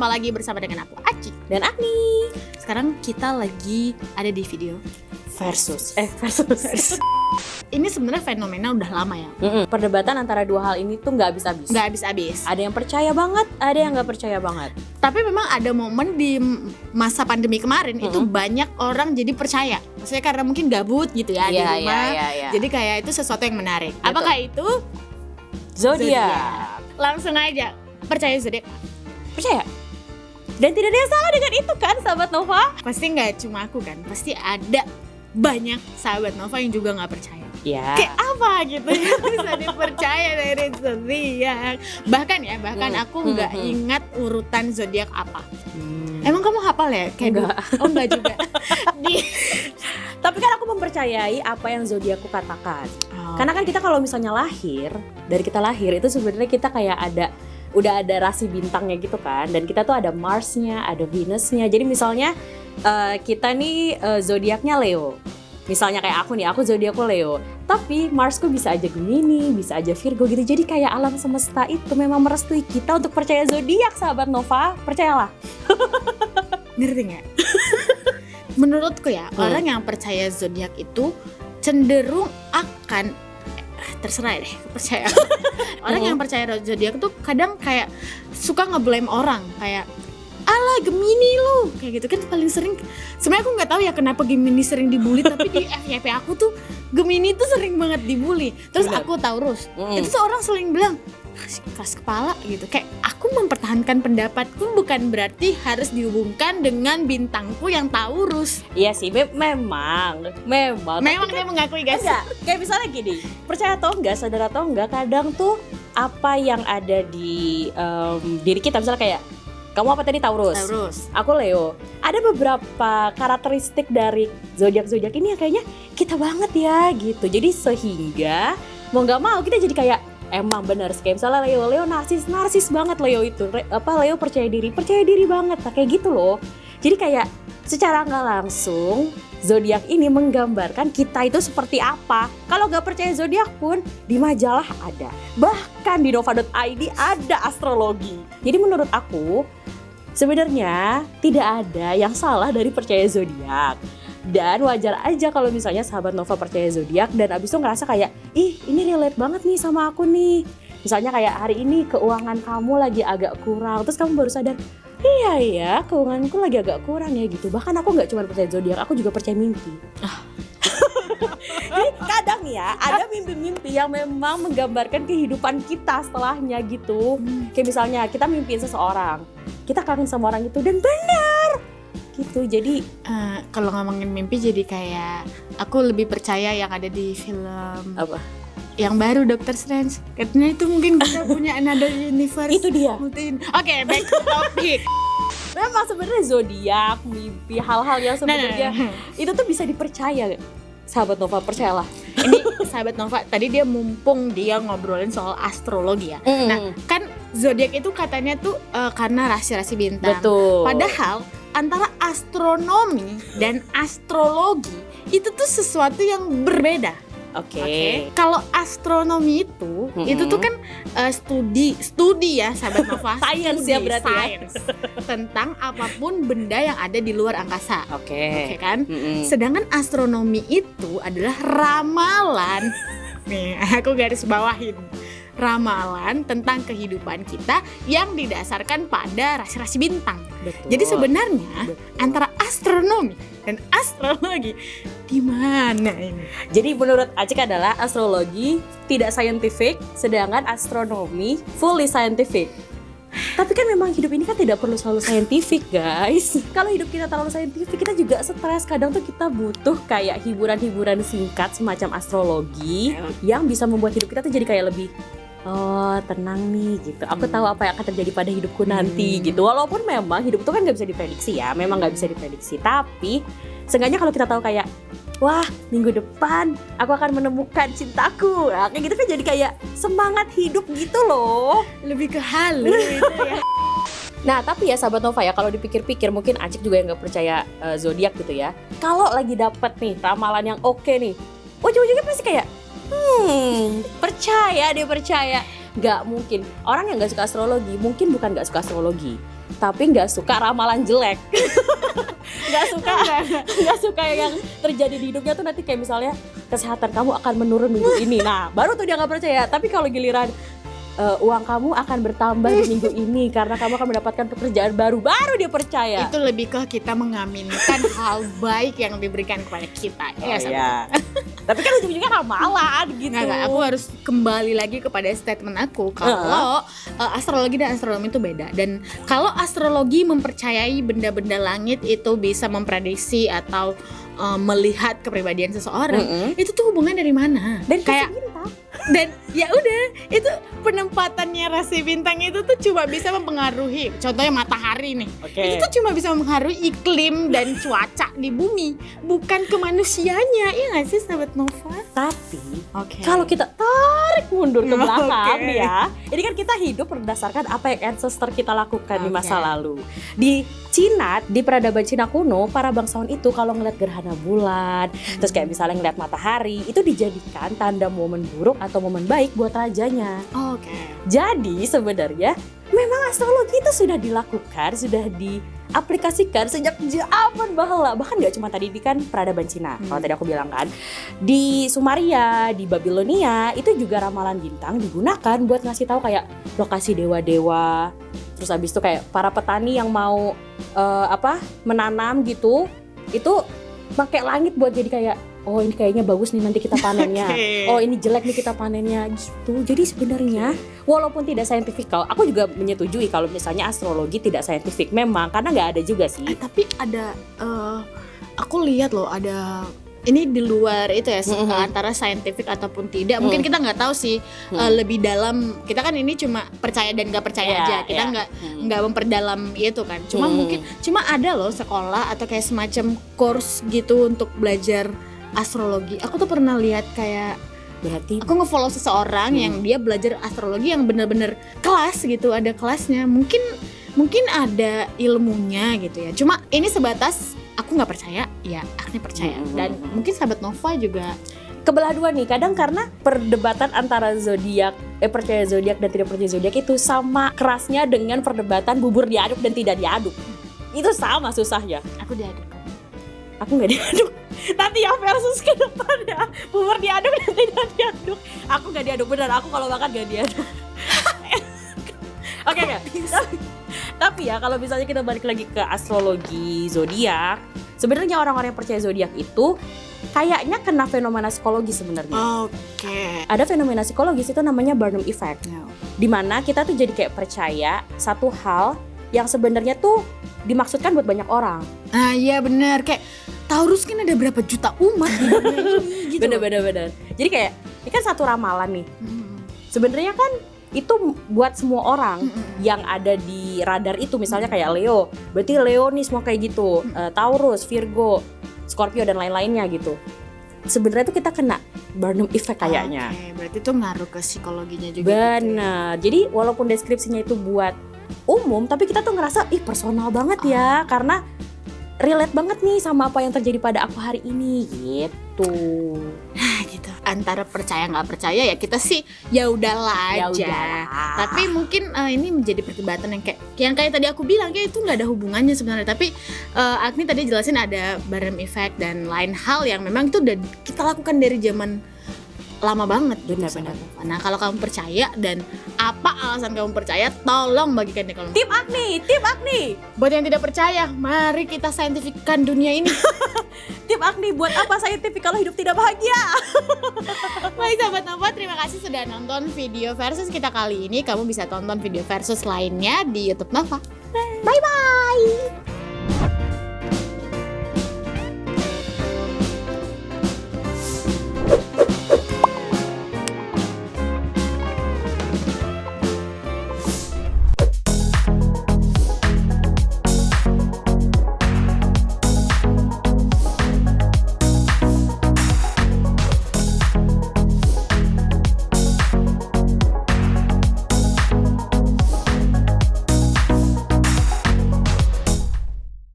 jumpa lagi bersama dengan aku Aci dan Agni. Sekarang kita lagi ada di video versus. Ini sebenarnya fenomena udah lama ya. Perdebatan antara dua hal ini tuh nggak habis-habis. Nggak habis-habis. Ada yang percaya banget, ada yang nggak percaya banget. Tapi memang ada momen di masa pandemi kemarin itu banyak orang jadi percaya. Maksudnya karena mungkin gabut gitu ya di rumah. Jadi kayak itu sesuatu yang menarik. Betul. Apakah itu Zodiak? Langsung aja, percaya zodiak? Percaya? Dan tidak ada yang salah dengan itu kan, sahabat Nova? Pasti nggak cuma aku kan, pasti ada banyak sahabat Nova yang juga nggak percaya. Ya. Kayak apa gitu yang bisa dipercaya dari zodiak. Bahkan aku nggak ingat urutan zodiak apa. Emang kamu hafal ya? Kayak Enggak. Oh enggak juga. Tapi kan aku mempercayai apa yang zodiakku katakan. Karena kan kita kalau misalnya dari kita lahir itu sebenarnya kita kayak udah ada rasi bintangnya gitu kan. Dan kita tuh ada Mars-nya, ada Venus-nya. Jadi misalnya kita nih zodiaknya Leo. Misalnya kayak aku zodiakku Leo. Tapi Marsku bisa aja Gemini, bisa aja Virgo gitu. Jadi kayak alam semesta itu memang merestui kita untuk percaya zodiak, sahabat Nova. Percayalah. Ngerti nggak? Menurutku ya, orang yang percaya zodiak itu cenderung akan terserah deh kepercayaan. Orang yang percaya zodiak tuh kadang kayak suka ngeblame orang, kayak alah Gemini lu, kayak gitu kan paling sering. Sebenarnya aku nggak tahu ya kenapa Gemini sering dibully, tapi di FYP aku tuh Gemini tuh sering banget dibully. Terus aku Taurus, itu tuh orang sering bilang keras kepala gitu. Kayak aku mempertahankan pendapatku bukan berarti harus dihubungkan dengan bintangku yang Taurus. Iya sih, memang Dia mengakui guys. Enggak, kayak misalnya gini, percaya atau enggak, sadar atau enggak, kadang tuh apa yang ada di diri kita, misalnya kayak kamu apa tadi? Taurus. Aku Leo. Ada beberapa karakteristik dari zodiak ini yang kayaknya kita banget ya gitu. Jadi sehingga mau nggak mau kita jadi kayak emang benar sih, kayak misalnya Leo narsis banget Leo itu. Leo percaya diri banget, nah, kayak gitu loh. Jadi kayak secara nggak langsung zodiak ini menggambarkan kita itu seperti apa. Kalau nggak percaya zodiak pun di majalah ada, bahkan di nova.id ada astrologi. Jadi menurut aku sebenarnya tidak ada yang salah dari percaya zodiak. Dan wajar aja kalau misalnya sahabat Nova percaya zodiak dan abis itu ngerasa kayak, ih ini relate banget nih sama aku nih. Misalnya kayak hari ini keuangan kamu lagi agak kurang, terus kamu baru sadar, iya keuanganku lagi agak kurang ya gitu. Bahkan aku nggak cuma percaya zodiak, aku juga percaya mimpi. Jadi kadang ya ada mimpi-mimpi yang memang menggambarkan kehidupan kita setelahnya gitu. Kayak misalnya kita mimpiin seseorang, kita kangen sama orang itu dan benar gitu. Jadi kalau ngomongin mimpi jadi kayak aku lebih percaya yang ada di film apa? Yang baru Doctor Strange. Katanya itu mungkin kita punya another universe. Itu dia. Oke, back to topic. Memang sebenarnya zodiak, mimpi, hal-hal yang sebenarnya itu tuh bisa dipercaya. Sahabat Nova, percayalah. Ini sahabat Nova tadi dia mumpung dia ngobrolin soal astrologi ya. Nah, kan zodiak itu katanya tuh karena rasi-rasi bintang. Betul. Padahal antara astronomi dan astrologi itu tuh sesuatu yang berbeda. Oke. Kalau astronomi itu tuh kan studi ya sahabat Nova. Science ya berarti science. Tentang apapun benda yang ada di luar angkasa. Oke kan? Sedangkan astronomi itu adalah ramalan. Nih, aku garis bawahin. Ramalan tentang kehidupan kita yang didasarkan pada rasi-rasi bintang. Betul. Jadi sebenarnya antara astronomi dan astrologi di mana ini? Jadi menurut Acik adalah astrologi tidak scientific, sedangkan astronomi fully scientific. Tapi kan memang hidup ini kan tidak perlu selalu scientific, guys. Kalau hidup kita terlalu scientific, kita juga stres. Kadang tuh kita butuh kayak hiburan-hiburan singkat semacam astrologi yang bisa membuat hidup kita tuh jadi kayak lebih tenang nih gitu. Aku tahu apa yang akan terjadi pada hidupku nanti gitu. Walaupun memang hidup itu kan nggak bisa diprediksi ya, memang nggak bisa diprediksi. Tapi seenggaknya kalau kita tahu kayak, wah minggu depan aku akan menemukan cintaku, nah, kayak gitu kan jadi kayak semangat hidup gitu loh. Lebih ke halu gitu ya. Nah tapi ya sahabat Nova ya, kalau dipikir-pikir mungkin Acik juga yang nggak percaya zodiak gitu ya. Kalau lagi dapet nih ramalan yang oke nih, ujung-ujungnya pasti kayak percaya. Gak mungkin orang yang gak suka astrologi mungkin bukan gak suka astrologi, tapi nggak suka ramalan jelek. nggak suka yang terjadi di hidupnya tuh nanti kayak misalnya kesehatan kamu akan menurun minggu ini. Nah, baru tuh dia nggak percaya. Tapi kalau giliran uang kamu akan bertambah di minggu ini karena kamu akan mendapatkan pekerjaan baru dia percaya. Itu lebih ke kita mengaminkan hal baik yang diberikan kepada kita. Iya. Tapi kan ujung-ujungnya ramalan gitu. Nggak, aku harus kembali lagi kepada statement aku kalau astrologi dan astronomi itu beda. Dan kalau astrologi mempercayai benda-benda langit itu bisa memprediksi atau melihat kepribadian seseorang, itu tuh hubungan dari mana? Dan kayak dan ya udah, itu penempatannya rasi bintang itu tuh cuma bisa mempengaruhi, contohnya matahari nih. Itu tuh cuma bisa mempengaruhi iklim dan cuaca di bumi, bukan ke manusianya. Iya nggak sih sahabat Nova? Tapi kalau kita tarik mundur ke belakang ya, ini kan kita hidup berdasarkan apa yang ancestor kita lakukan di masa lalu. Di Cina, di peradaban Cina kuno, para bangsawan itu kalau ngeliat gerhana bulan, terus kayak misalnya ngeliat matahari, itu dijadikan tanda momen buruk atau momen baik buat rajanya. Jadi sebenarnya memang astrologi itu sudah dilakukan, sudah diaplikasikan sejak zaman bahula. Bahkan nggak cuma tadi kan peradaban Cina, kalau tadi aku bilang kan, di Sumeria, di Babilonia itu juga ramalan bintang digunakan buat ngasih tahu kayak lokasi dewa-dewa. Terus habis itu kayak para petani yang mau menanam gitu, itu pakai langit buat jadi kayak oh ini kayaknya bagus nih nanti kita panennya. Oh ini jelek nih kita panennya gitu. Jadi sebenarnya walaupun tidak scientifical, aku juga menyetujui kalau misalnya astrologi tidak scientific memang karena nggak ada juga sih. Tapi ada aku lihat loh ada ini di luar itu ya antara scientific ataupun tidak. Mungkin kita nggak tahu sih lebih dalam. Kita kan ini cuma percaya dan nggak percaya aja. Kita nggak memperdalam itu kan. Cuma ada loh sekolah atau kayak semacam course gitu untuk belajar astrologi. Aku tuh pernah lihat kayak berarti aku nge-follow seseorang yang dia belajar astrologi yang benar-benar kelas gitu, ada kelasnya. Mungkin ada ilmunya gitu ya. Cuma ini sebatas aku nggak percaya, ya Agni percaya. Dan mungkin sahabat Nova juga kebelah dua nih. Kadang karena perdebatan antara zodiak, percaya zodiak dan tidak percaya zodiak itu sama kerasnya dengan perdebatan bubur diaduk dan tidak diaduk. Itu sama susahnya. Aku diaduk. Aku nggak diaduk. Nanti ya versus ke depan ya. Bubur diaduk dan tidak diaduk. Aku nggak diaduk, benar. Aku kalau makan nggak diaduk. Oke. Tapi ya kalau misalnya kita balik lagi ke astrologi zodiak, sebenarnya orang-orang yang percaya zodiak itu kayaknya kena fenomena psikologi sebenarnya. Ada fenomena psikologis itu namanya Barnum Effect. Dimana kita tuh jadi kayak percaya satu hal yang sebenarnya tuh dimaksudkan buat banyak orang. Iya benar. Kayak Taurus kan ada berapa juta umat di dunia ini gitu. Bener. Jadi kayak ini kan satu ramalan nih. Sebenarnya kan itu buat semua orang yang ada di radar itu. Misalnya kayak Leo, berarti Leo nih semua kayak gitu. Taurus, Virgo, Scorpio dan lain-lainnya gitu. Sebenarnya tuh kita kena Barnum Effect kayaknya. Berarti itu ngaruh ke psikologinya juga. Benar. Gitu. Jadi walaupun deskripsinya itu buat umum, tapi kita tuh ngerasa personal banget ya, karena relate banget nih sama apa yang terjadi pada aku hari ini gitu. Gitu. Antara percaya nggak percaya ya kita sih ya udahlah aja. Tapi mungkin ini menjadi perdebatan yang kayak tadi aku bilang kayak itu nggak ada hubungannya sebenarnya. Tapi Agni tadi jelasin ada Barnum Effect dan lain hal yang memang itu udah kita lakukan dari zaman lama banget. Benar. Nah kalau kamu percaya dan apa alasan kamu percaya, tolong bagikan di kolom. Tip Agni. Buat yang tidak percaya, mari kita saintifikkan dunia ini. Tip Agni, buat apa saintifik kalau hidup tidak bahagia? Baik sahabat Nova, terima kasih sudah nonton video versus kita kali ini. Kamu bisa tonton video versus lainnya di YouTube Nova. Bye bye.